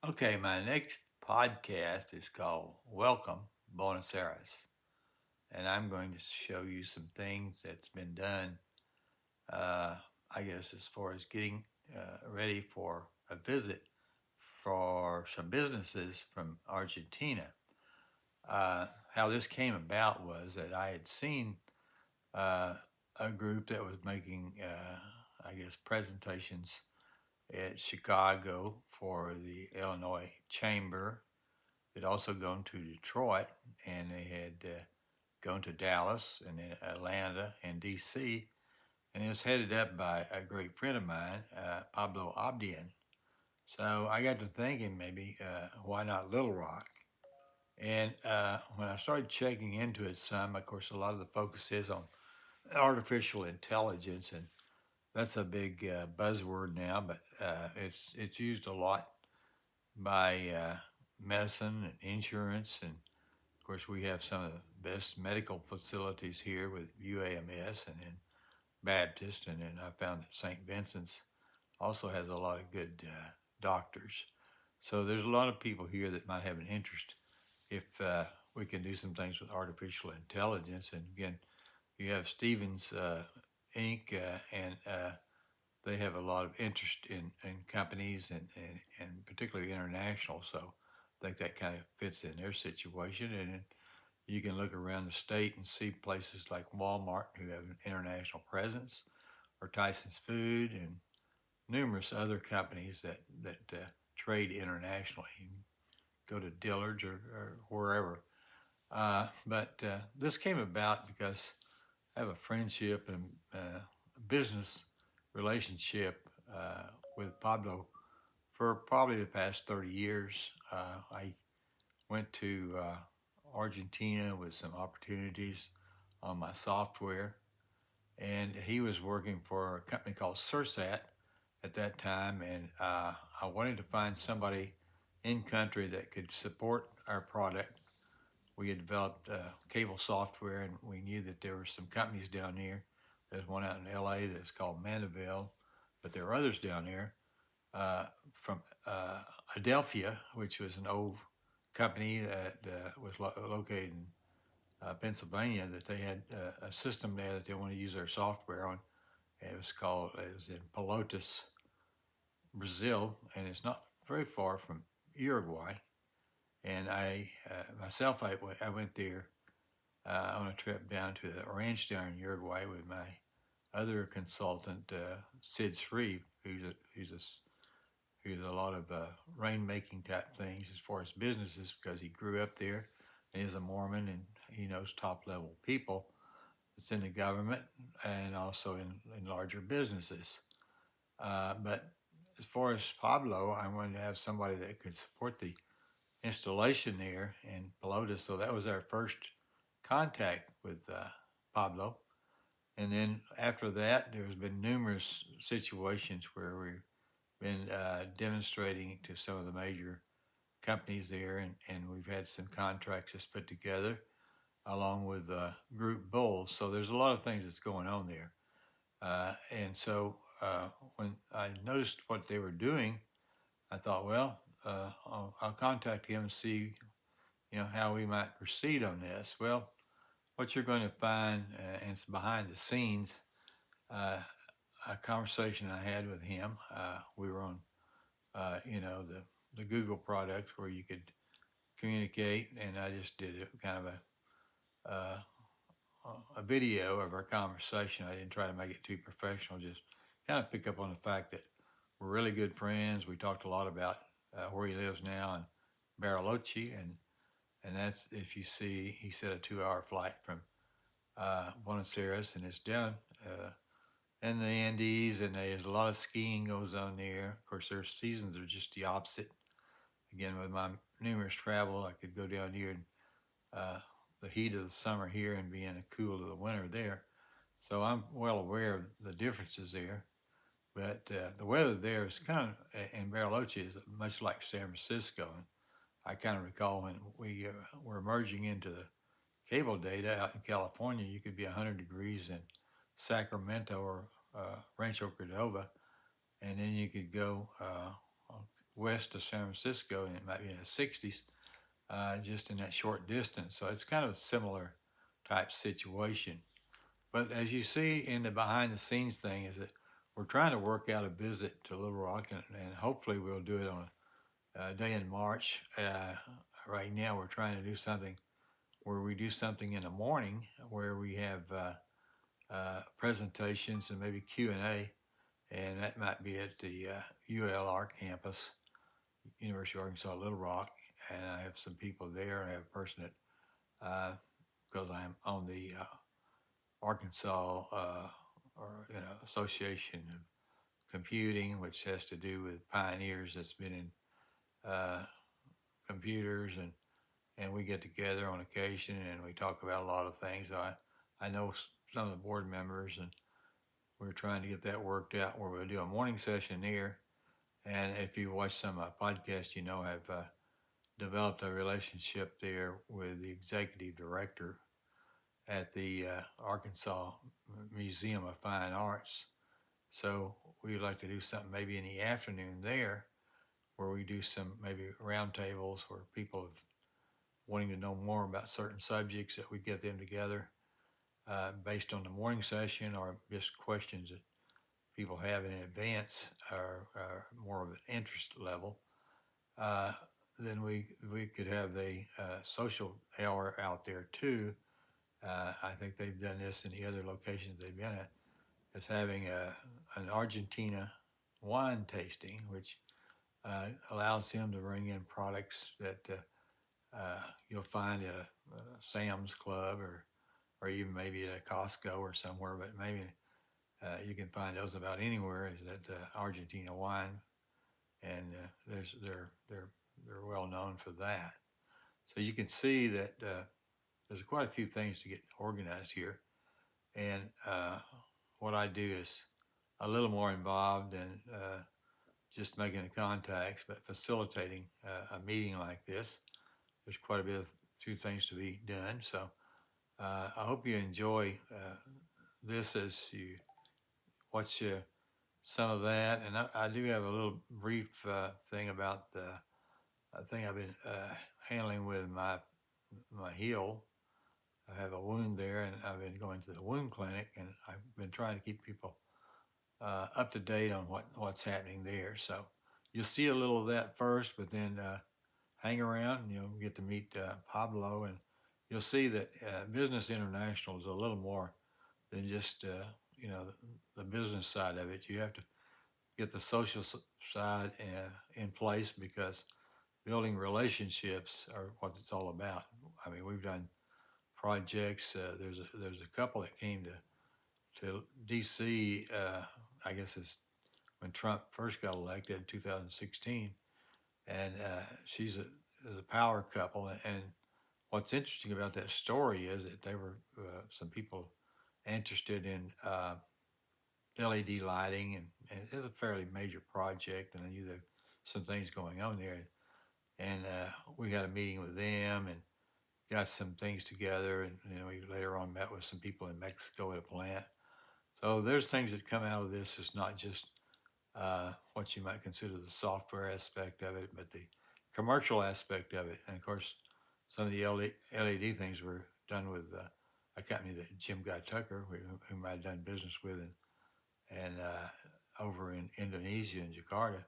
Okay, my next podcast is called Welcome Buenos Aires, and I'm going to show you some things that's been done. Uh, I guess as far as getting ready for a visit for some businesses from Argentina. How this came about was that I had seen uh, a group that was making, I guess, presentations at Chicago for the Illinois Chamber. They'd also gone to Detroit, and they had gone to Dallas and then Atlanta and D.C. And it was headed up by a great friend of mine, Pablo Abdian. So I got to thinking, maybe why not Little Rock? And when I started checking into it some, of course, a lot of the focus is on artificial intelligence, and that's a big buzzword now. But it's used a lot by medicine and insurance, and of course, we have some of the best medical facilities here with UAMS and then Baptist, and then I found that St. Vincent's also has a lot of good doctors. So there's a lot of people here that might have an interest if we can do some things with artificial intelligence. And again, you have Stevens Inc., and they have a lot of interest in companies and particularly international. So I think that kind of fits in their situation. And you can look around the state and see places like Walmart who have an international presence, or Tyson's Food, and numerous other companies that trade internationally. You can go to Dillard's or wherever. But this came about because I have a friendship and business relationship with Pablo for probably the past 30 years. I went to Argentina with some opportunities on my software, and he was working for a company called Sursat at that time, and I wanted to find somebody in country that could support our product. We had developed cable software, and we knew that there were some companies down here. There's one out in LA that's called Mandeville, but there are others down there from Adelphia, which was an old company that was located in Pennsylvania, that they had a system there that they wanted to use their software on. It was in Pelotas, Brazil, and it's not very far from Uruguay. And I went there on a trip down to the ranch down in Uruguay with my other consultant, Sid Shreve, who's a lot of rainmaking type things as far as businesses because he grew up there and is a Mormon, and he knows top level people that's in the government and also in larger businesses. But as far as Pablo, I wanted to have somebody that could support the installation there in Pelotas. So that was our first contact with Pablo. And then after that, there's been numerous situations where we've been demonstrating to some of the major companies there, and we've had some contracts that's put together along with Group Bulls. So there's a lot of things that's going on there. And so when I noticed what they were doing, I thought, well, I'll contact him and see, how we might proceed on this. Well, what you're going to find, and it's behind the scenes, uh, a conversation I had with him. We were on, the Google product where you could communicate, and I just did kind of uh, a video of our conversation. I didn't try to make it too professional, just kind of pick up on the fact that we're really good friends. We talked a lot about where he lives now in Bariloche, and that's, if you see, he said a 2 hour flight from Buenos Aires, and it's down in the Andes, and there's a lot of skiing goes on there. Of course, their seasons are just the opposite. Again, with my numerous travel, I could go down here and uh, the heat of the summer here and be in the cool of the winter there. So I'm well aware of the differences there. But the weather there is kind of, in Bariloche, is much like San Francisco. And I kind of recall when we were merging into the cable data out in California, you could be 100 degrees in Sacramento or Rancho Cordova, and then you could go west of San Francisco, and it might be in the 60s, just in that short distance. So it's kind of a similar type situation. But as you see in the behind the scenes thing, is that we're trying to work out a visit to Little Rock, and hopefully we'll do it on a day in March. Right now, we're trying to do something where we do something in the morning where we have presentations and maybe Q&A, and that might be at the ULR campus, University of Arkansas Little Rock, and I have some people there, and I have a person that, because I'm on the Arkansas Association of Computing, which has to do with pioneers that's been in uh, computers, and we get together on occasion and we talk about a lot of things. So I know some of the board members, and we're trying to get that worked out where we'll do a morning session there. And if you watch some podcasts, I've developed a relationship there with the executive director at the Arkansas Museum of Fine Arts. So we'd like to do something maybe in the afternoon there where we do some maybe roundtables where people have wanting to know more about certain subjects, that we get them together based on the morning session or just questions that people have in advance or more of an interest level. Uh, then we could have a social hour out there too. I think they've done this in the other locations they've been at, is having an Argentina wine tasting, which allows him to bring in products that you'll find at a Sam's Club or even maybe at a Costco or somewhere, but maybe you can find those about anywhere. Is that Argentina wine, and they're well known for that. So you can see that there's quite a few things to get organized here, and what I do is a little more involved than just making the contacts, but facilitating a meeting like this. There's quite a bit of few things to be done. So I hope you enjoy this as you watch some of that. And I do have a little brief thing about the thing I've been handling with my heel. I have a wound there, and I've been going to the wound clinic, and I've been trying to keep people up to date on what's happening there. So you'll see a little of that first, but then hang around and you'll get to meet Pablo, and you'll see that Business International is a little more than just the business side of it. You have to get the social side in place, because building relationships are what it's all about. I mean, we've done projects. There's a couple that came to DC. I guess it's when Trump first got elected in 2016, and she's a power couple. And what's interesting about that story is that they were some people interested in LED lighting, and it's a fairly major project, and I knew there some things going on there, and we had a meeting with them and got some things together, and we later on met with some people in Mexico at a plant. So there's things that come out of this. It's not just what you might consider the software aspect of it, but the commercial aspect of it. And of course, some of the LED things were done with a company that Jim Guy Tucker, whom I'd done business with, and over in Indonesia in Jakarta.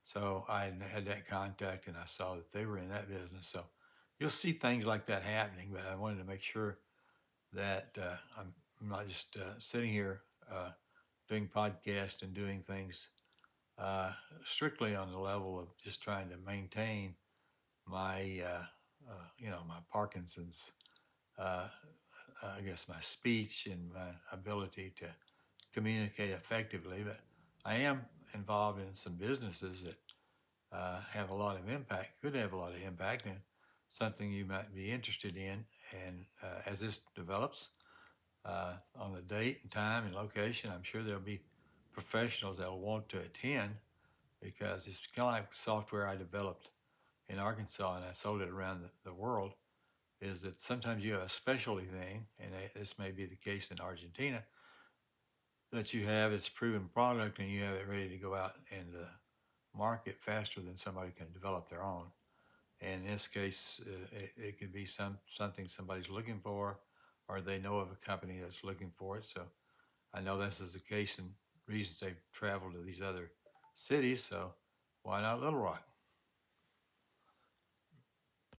So I had that contact, and I saw that they were in that business. So you'll see things like that happening, but I wanted to make sure that I'm not just sitting here doing podcasts and doing things uh, strictly on the level of just trying to maintain my, my Parkinson's, uh, I guess my speech and my ability to communicate effectively. But I am involved in some businesses that have a lot of impact, could have a lot of impact, and something you might be interested in. And as this develops on the date and time and location, I'm sure there'll be professionals that will want to attend, because it's kind of like software I developed in Arkansas and I sold it around the world. Is that sometimes you have a specialty thing, and this may be the case in Argentina, that you have its proven product and you have it ready to go out in market faster than somebody can develop their own. And in this case, it could be something somebody's looking for, or they know of a company that's looking for it. So I know this is the case, and reasons they've traveled to these other cities. So why not Little Rock?